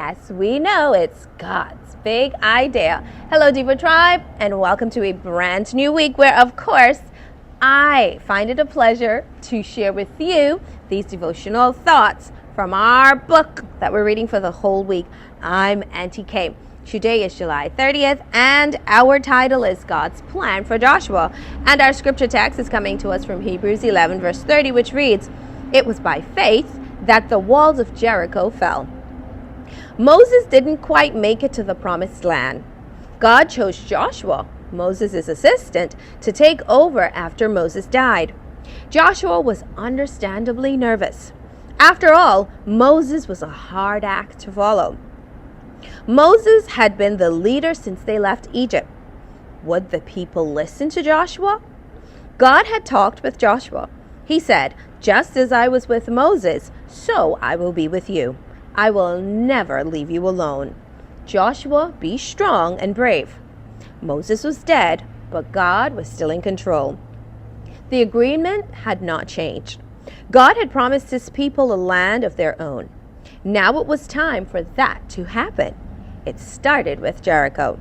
Yes, we know it's God's big idea. Hello, Devo Tribe, and welcome to a brand new week where, of course, I find it a pleasure to share with you these devotional thoughts from our book that we're reading for the whole week. I'm Auntie Kay. Today is July 30th, and our title is God's Plan for Joshua. And our scripture text is coming to us from Hebrews 11, verse 30, which reads, "It was by faith that the walls of Jericho fell." Moses didn't quite make it to the promised land. God chose Joshua, Moses' assistant, to take over after Moses died. Joshua was understandably nervous. After all, Moses was a hard act to follow. Moses had been the leader since they left Egypt. Would the people listen to Joshua? God had talked with Joshua. He said, "Just as I was with Moses, so I will be with you. I will never leave you alone. Joshua, be strong and brave." Moses was dead, but God was still in control. The agreement had not changed. God had promised his people a land of their own. Now it was time for that to happen. It started with Jericho.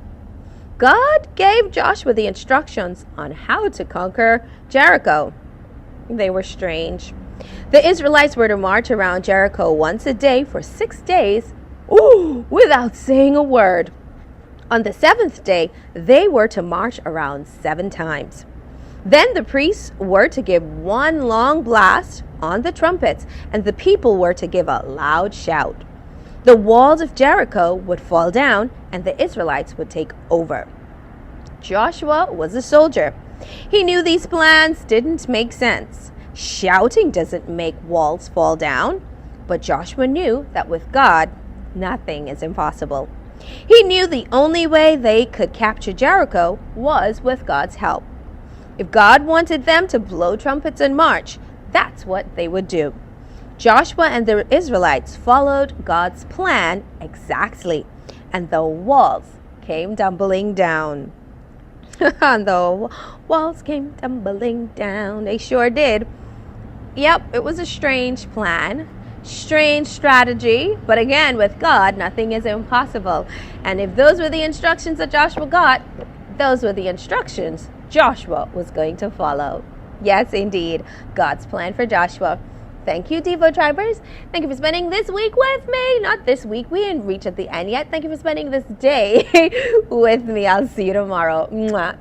God gave Joshua the instructions on how to conquer Jericho. They were strange. The Israelites were to march around Jericho once a day for 6 days, without saying a word. On the 7th day, they were to march around 7 times. Then the priests were to give one long blast on the trumpets, and the people were to give a loud shout. The walls of Jericho would fall down, and the Israelites would take over. Joshua was a soldier. He knew these plans didn't make sense. Shouting doesn't make walls fall down. But Joshua knew that with God, nothing is impossible. He knew the only way they could capture Jericho was with God's help. If God wanted them to blow trumpets and march, that's what they would do. Joshua and the Israelites followed God's plan exactly, and the walls came tumbling down. The walls came tumbling down. They sure did. Yep, it was a strange plan, strange strategy, but again, with God, nothing is impossible. And if those were the instructions that Joshua got, those were the instructions Joshua was going to follow. Yes, indeed, God's plan for Joshua. Thank you, Devo Tribers. Thank you for spending this week with me. Not this week. We didn't reach at the end yet. Thank you for spending this day with me. I'll see you tomorrow. Mwah.